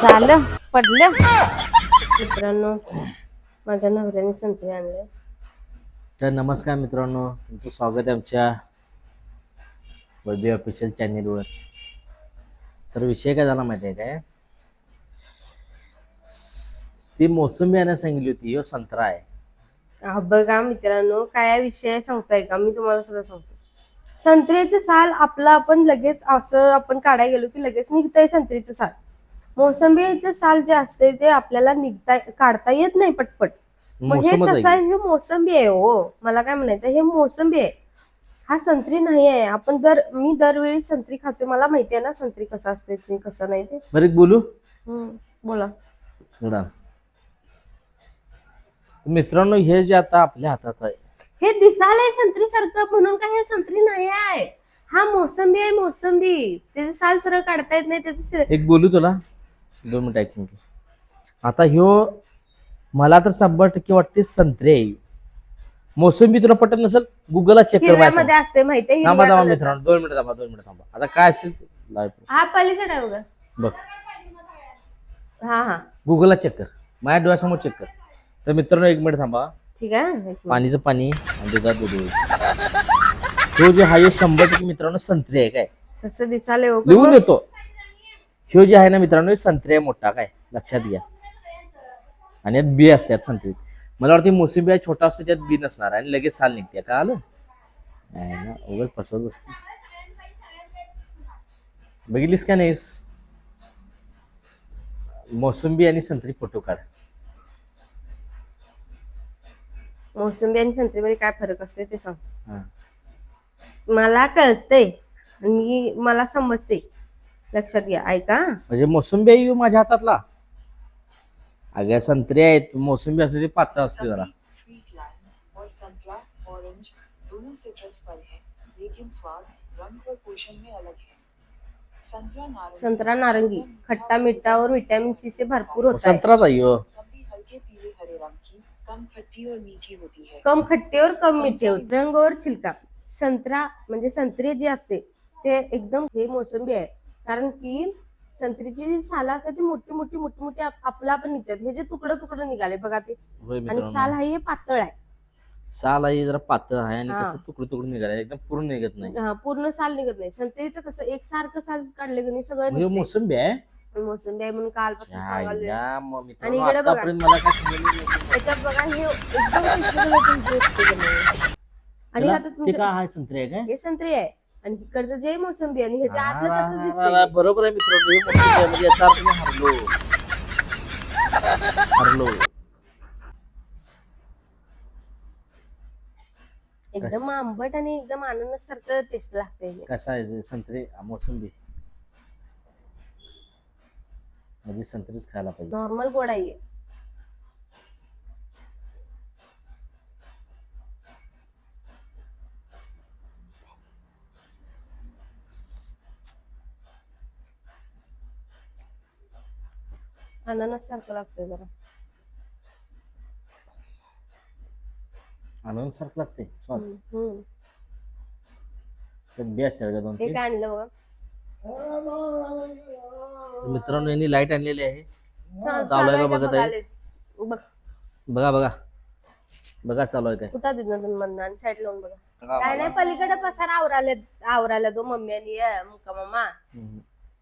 झालं पडलं. मित्रांनो, माझ्या नवऱ्याने संत्री आणले. तर नमस्कार मित्रांनो, तुमचं स्वागत आहे आमच्या बबी ऑफिशियल चॅनेलवर. तर विषय काय झाला माहिती आहे काय, ती मोसंबी आणायला सांगितली होती, हो संत्रा आहे. बघा मित्रांनो, काय विषय सांगताय का, मी तुम्हाला सगळं सांगतो. संत्र्याचं साल आपला आपण लगेच असं आपण काढायला गेलो की लगेच निघतंय संत्रीचं साल. मोसंबीचं साल जे असते ते आपल्याला काढता येत नाही पटपट. मग हे तसं आहे, हे मोसंबी आहे. हो, मला काय म्हणायचं, हे मोसंबी आहे, हा संत्री नाही आहे. मी दरवेळी संत्री खाते, मला माहिती आहे ना संत्री कसं असते कसं नाही ते. बरं बोलू. बोला. मित्रांनो, हे जे आता आपल्या हातात आहे, हे दिसायलंय संत्री सारखं म्हणून काय हे संत्री नाही आहे. हा मोसंबी आहे, मोसंबी. त्याचे साल सरळ काढता येत नाही त्याचे. एक बोलू तुला 2 मिनिट ऐकून घे. आता ह्यो मला तर 100% वाटते संत्री आहे. मोसंबी तुला पटत नसेल, गुगलला चेक कर. हिरव्यामध्ये असते माहितीये. थांबा मित्रांनो, 2 मिनिट थांबा. आता काय असेल हा पलीकडे आहे बघा. बघ, हा गुगलला चेक कर, माझ्या डोळ्यासमोर चेक कर. तर मित्रांनो 1 मिनिट थांबा. ठीक आहे. पाणीचं पाणी आणि दुधात दूध. ह्यो जे आहे 100% मित्रांनो संत्री आहे. काय तसं दिसायलंय हो. लिहून देतो. ह्यो जे आहे ना मित्रांनो, संत्री आहे मोठा, काय लक्षात घ्या. आणि यात बी असतात संत्रीत. मला वाटतं मोसंबी छोटा असतो, त्यात बी नसणार आणि लगेच साल निघते. का आलं नाही ना, उगाच फसवत बसते. बघितलीस का नाहीस? मोसंबी आणि संत्री फोटो काढ. मोसंबी आणि संत्रीमध्ये काय फरक असते ते सांग. मला कळतंय, मला समजते. लक्षात घ्या, ऐका. म्हणजे मोसंबी आहे माझ्या हातातला. अगं संत्री आहेत, मोसंबी असते पातळ असते जरा. संतरा नारंगी खट्टा मीठा और विटामिन सी से भरपूर होता है. संतराच आहे हो. कम खट्टी और कम मीठे होते. रंग और छिलका. संत्रा म्हणजे संत्री जे असते ते एकदम, हे मोसंबी आहे. कारण की संत्रीची जी साला असते ती मोठी मोठी मोठी मोठी आपला पण निघतात. हे जे तुकडं निघाले बघा ते. आणि साल हे पातळ आहे. साल आहे जरा पातळ आहे आणि कसं तुकडं निघाले, एकदम पूर्ण निघत नाही. पूर्ण साल निघत नाही. संत्रीचं कसं एकसारखं साल काढले की नाही सगळं. मोसंबी आहे, मोसंबी आहे म्हणून कालपासून सांगालोय. आणि इकडे बघा, त्याच्यात बघा हे एकदम. आणि आता तुमचे काय आहे, संत्री आहे काय? हे संत्री आहे आणि इकडचं जे मोसंबी आणि ह्याच्या आतलं तसंच दिसतंय. बरोबर आहे मित्रांनो, याचा अर्थ मी हरलो. एकदम आंबट आणि एकदम अननस सारखं टेस्ट लागतंय. कसं आहे संत्री मोसंबी? माझी संत्रीच खायला पाहिजे. नॉर्मल गोड आहे. अननस सारखं लागतंय जरा. अननस सारखं लागते स्वाद. बी असते का 2-3? हे काय आणलं बघा मित्रांनो, यांनी लाईट आणलेली आहे. चालू आहे बघत आहे. बघा चालू आहे काय. कुठं देत ना तुम्ही म्हणणं आणि साईड लावून बघा. काय नाही, पलीकडे पसारा आवरायला दो मम्मी आणि मुक्का मामा.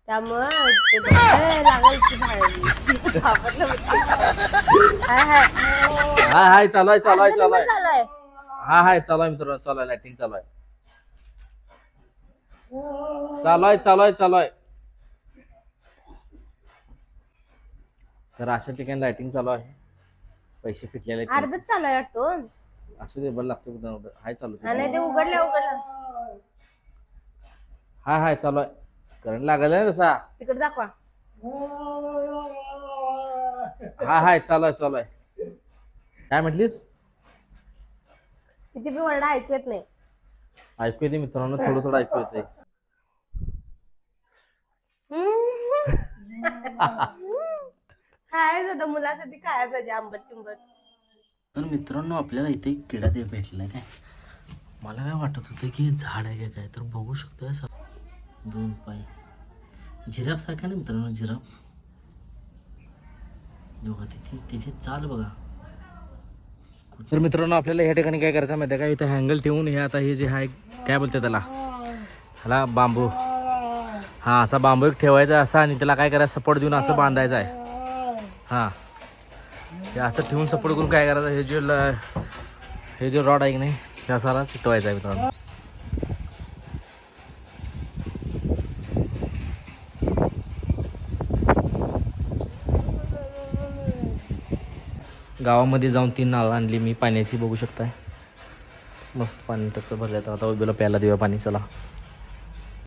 त्यामुळं हाय चालू आहे हाय चालू आहे मित्रांनो, चालू आहे लाइटिंग चालू आहे. तर अशा ठिकाणी लाइटिंग चालू आहे. पैसे फिटलेले अर्धच चालू आहे वाटतो. असू दे, बरं लागतो. हाय चालू नाही, ते उघडलं हाय चालू आहे. करंट लागला आहे तसा. तिकडे दाखवा. हाय चालू आहे. काय म्हटलीस? किती बी वरडा ऐकू येत नाही. ऐकू येते मित्रांनो, थोडं ऐकू येते. काय होतं मुलासाठी काय पाहिजे आंबट चिंबट. तर मित्रांनो, आपल्याला इथे एक किडा भेटलाय. काय मला काय वाटत होतं की झाड आहे काय, तर बघू शकतो 2 पाय जिराफ सारखा ना मित्रांनो, जिराफ. बघा त्याची चाल बघा. तर मित्रांनो आपल्याला ह्या ठिकाणी काय करायचं माहिती आहे का, इथं हँगल ठेवून हे आता हे जे आहे काय बोलते त्याला, ह्याला बांबू, हा असा बांबू एक ठेवायचा असा आणि त्याला काय करायचं सपोर्ट देऊन असं बांधायचं आहे. हा हे असं ठेवून सपोर्ट करून काय करायचं, हे जे रॉड आहे की नाही हे असा चिकटवायचा आहे मित्रांनो. गावामध्ये जाऊन 3 नारळ आणली मी पाण्याची, बघू शकताय. मस्त पाणी टच भरलं, तर आता उभेला प्यायला देऊया पाणी. चला